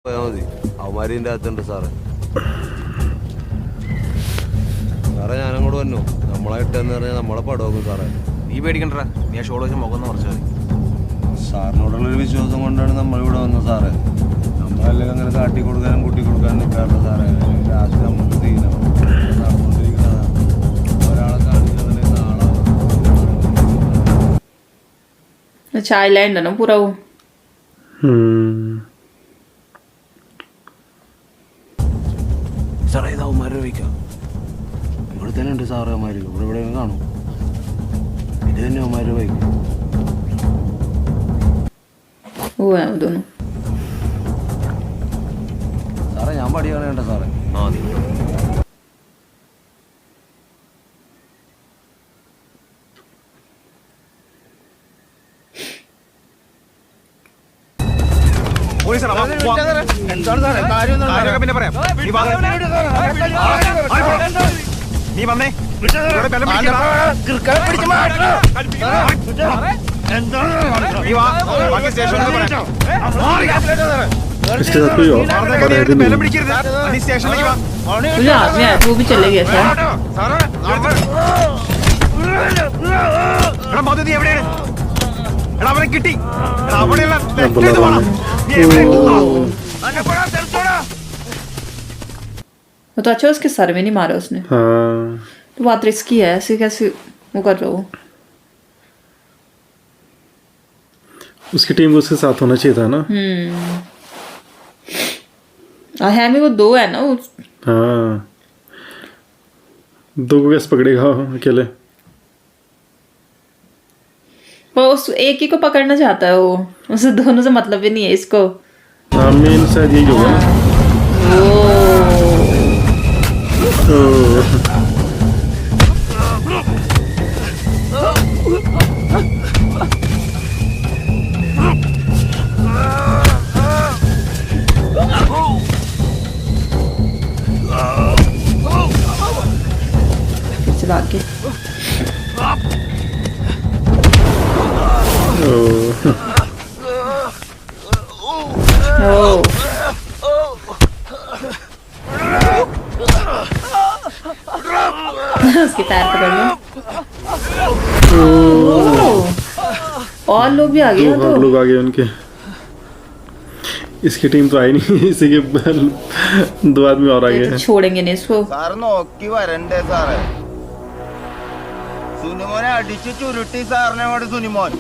മതി അവന്മാരിൻ്റെ അകത്തുണ്ട് സാറേ. സാറേ ഞാനങ്ങോട്ട് വന്നു. നമ്മളെ ഇട്ടെന്ന് പറഞ്ഞാൽ നമ്മളെ പടവെക്കും സാറേ. നീ പേടിക്കണ്ട, നീ ആ ഷോൾ വെച്ച് മുഖം കുറച്ചാൽ മതി. സാറിനോടുള്ളൊരു വിശ്വാസം കൊണ്ടാണ് നമ്മളിവിടെ വന്നത് സാറേ. നമ്മളല്ലെങ്കിൽ അങ്ങനെ കാട്ടി കൊടുക്കാനും കൂട്ടി കൊടുക്കാനും നിൽക്കാറില്ല സാറേ. രാത്രി നമുക്ക് തീരണം നടന്നുകൊണ്ടിരിക്കുന്നതാണ്. ഒരാളെ കാണിക്കുന്നതിന് നാളെ चाय लैंड है ना पूरा वो. സാറേ ഇത് അവന്മാരെ വയ്ക്കാം. ഇവിടെ തന്നെ ഉണ്ട് സാറേ അവന്മാർ. ഇവിടെ ഇവിടെ കാണും. ഇത് തന്നെ അവന്മാരെ വയ്ക്കും. वो है वो दोनों. സാറേ ഞാൻ പടി കാണേണ്ട സാറേ. ആ നീ നീ വന്നേ. मुझे आदमी है वो भी चले गया था. മധു നീ എവിടെയാണ്? എടാ അവനെ കിട്ടി. वो तो अच्छा उसके सर में नहीं मारा उसने. तो बात रिस्की है. ऐसे कैसे वो कर रहा हो. उसकी टीम को उसके साथ होना चाहिए था ना. है में वो दो है ना. हाँ दो को कैसे पकड़ेगा अकेले. वो उस एक ही को पकड़ना चाहता है वो. उसे दोनों से मतलब भी नहीं है इसको. हाँ मेन शायद यही होगा. चला के उसके पैर पकड़ लो. और लोग भी आ गए. दो और लोग आ गए उनके. इसकी टीम तो आई नहीं. इसी के दो आदमी और आ गए हैं. छोड़ेंगे नहीं इसको. സാർ നോക്കി വരണ്ടേ സാറേ. സുനിമോനെ അടിച്ചു ചുരുട്ടി സാറിനെ കൊണ്ട് സുനിമോൻ.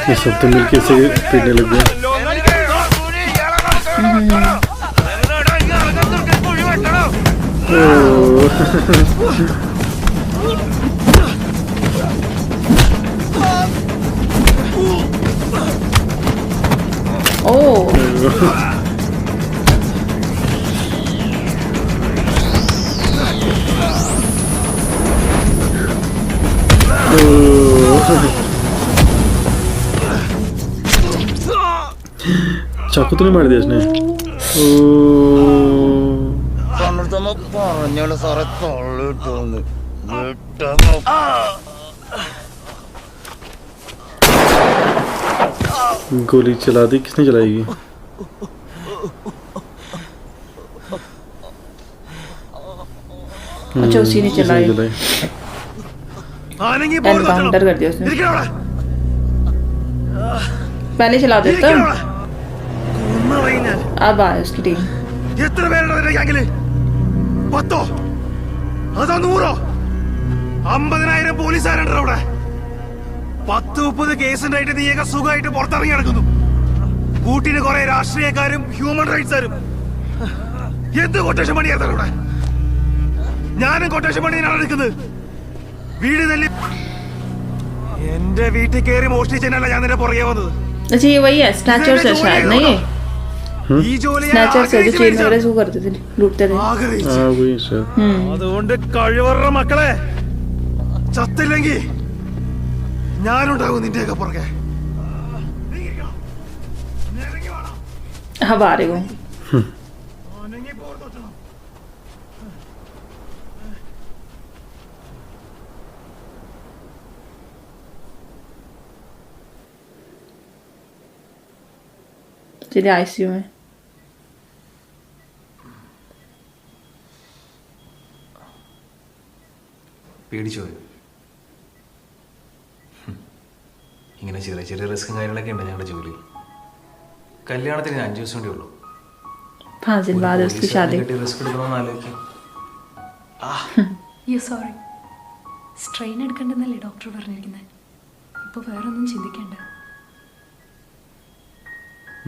ये सब तो मिलके से पीटने लग गए. चाकू तो नहीं मार दिया इसने. പറഞ്ഞോളൂ സാറേ തൊള്ളിട്ടോന്ന്. गोली चला दी. किसने चलाएगी. अच्छा उसी ने चलाई. एनकाउंटर कर दिया उसने. पहले चला देता. अब आया उसकी टीम. എത്ര പേരുണ്ടോ നിന്റെ ഗ്യാങ്ങില്? 10 അതോ 100? 50,000 പോലീസുകാരുണ്ടോ അവിടെ? 10-30 കേസുണ്ടായിട്ട് നീയൊക്കെ സുഖമായിട്ട് പുറത്തിറങ്ങി നടക്കുന്നു. കൂട്ടിന് കുറെ രാഷ്ട്രീയക്കാരും ഹ്യൂമൻ റൈറ്റ്സുകാരും. എന്ത് കൊട്ടേഷൻ പണിയായിരുന്നു ഇവിടെ? ഞാനും കൊട്ടേഷൻ പണിയാണ് എടുക്കുന്നത്. വീട് തല്ലി എന്റെ വീട്ടിൽ കയറി മോഷ്ടിച്ചതിനല്ല ഞാൻ നിന്നെ പുറകെ വന്നത്. अच्छा ये वही है स्नैचर से शायद नहीं है. स्नैचर से जो चेन वगैरह से वो करते थे लूटते थे. हाँ वही सर. അതുകൊണ്ട് കഴിവറ മക്കളെ ചത്തില്ലെങ്കിൽ ഞാനുണ്ടാകും നിന്റെയൊക്കെ പുറകെ. अब आ रहे हो. चलिए आईसीयू में. പേടിച്ചു പോയി. ഇങ്ങനെ ചെറിയ ചെറിയ റിസ്ക്കും കാര്യങ്ങളൊക്കെ ഉണ്ട് ഞങ്ങളുടെ ജോലി. കല്യാണത്തിന് 5 ദിവസം കൂടി ഉള്ളൂ. 5 दिन बाद उसकी शादी. റിസ്ക് എടുക്കണമെന്ന് ആലോചിക്കും. സോറി, സ്ട്രെയിൻ എടുക്കണ്ടെന്നല്ലേ ഡോക്ടർ പറഞ്ഞിരിക്കുന്നത്. ഇപ്പോൾ വേറെ ഒന്നും ചിന്തിക്കേണ്ട.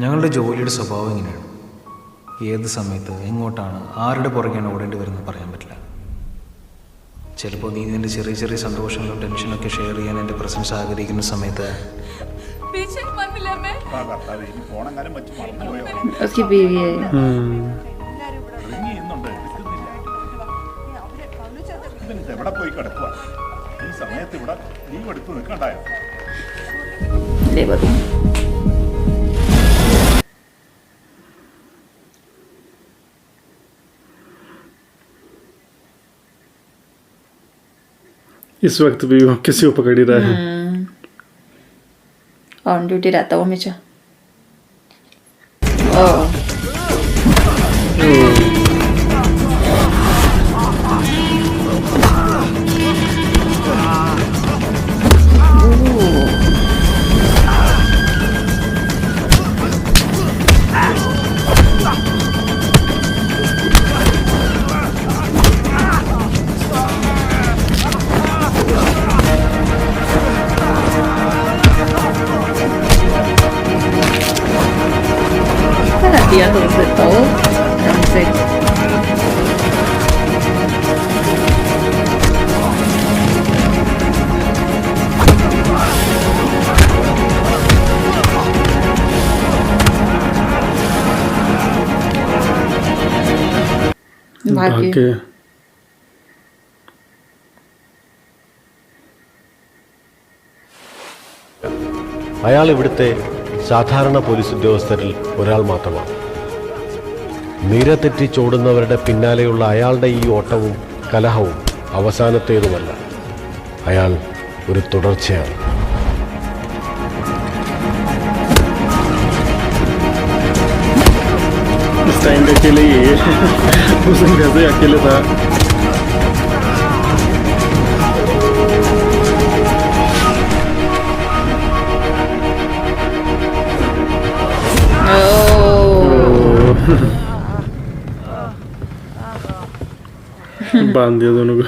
ഞങ്ങളുടെ ജോലിയുടെ സ്വഭാവം ഇങ്ങനെയാണ്. ഏത് സമയത്ത് എങ്ങോട്ടാണ് ആരുടെ പുറകെയാണ് ഓടേണ്ടി വരുന്നത് പറയാൻ പറ്റില്ല. ചിലപ്പോൾ നീ നിൻ്റെ ചെറിയ ചെറിയ സന്തോഷങ്ങളും ടെൻഷനൊക്കെ ഷെയർ ചെയ്യാൻ എൻ്റെ പ്രസൻസ് ആഗ്രഹിക്കുന്ന സമയത്ത് उसकी बीवी है. എവിടെ പോയി കിടക്കുക ഈ സമയത്ത് ഇവിടെ ലീവ് എടുത്ത് നിൽക്കണ്ടായോ? लेबर. इस वक्त भी वो किसी को पकड़ ही रहा है. ऑन ड्यूटी रहता वो हमेशा. ओह dia terus tahu yang sih. भाग्य. അയാൾ ഇവിടുത്തെ സാധാരണ പോലീസ് ഉദ്യോഗസ്ഥരിൽ ഒരാൾ മാത്രമാണ്. നിര തെറ്റിച്ചോടുന്നവരുടെ പിന്നാലെയുള്ള അയാളുടെ ഈ ഓട്ടവും കലഹവും അവസാനത്തേതുമല്ല. അയാൾ ഒരു തുടർച്ചയാണ്. इस टाइम पे अकेले ही है. उस दिन कैसे अकेले था. बांध दिया दोनों को.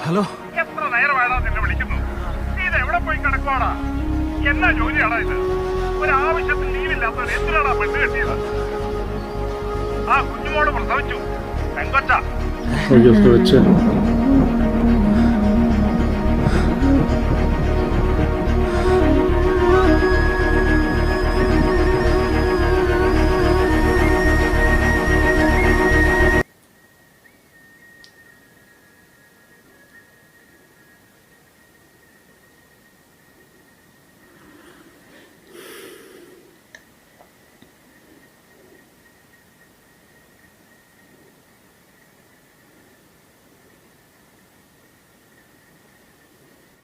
ഹലോ, എത്ര നേരമായിടാ നിന്നെ വിളിക്കുന്നു? നീ ഇത് എവിടെ പോയി കിടക്കുവാടാ? എന്നാ ജോലിയാടാ ഇത്? ഒരാവശ്യത്തിന് ലീവില്ലാത്തവർ എന്തിനാടാ പെണ്ണ് കെട്ടിയത്? ആ കുഞ്ഞുമോള് പ്രസവിച്ചു, പെങ്കൊച്ച. हो गया उसका बच्चा.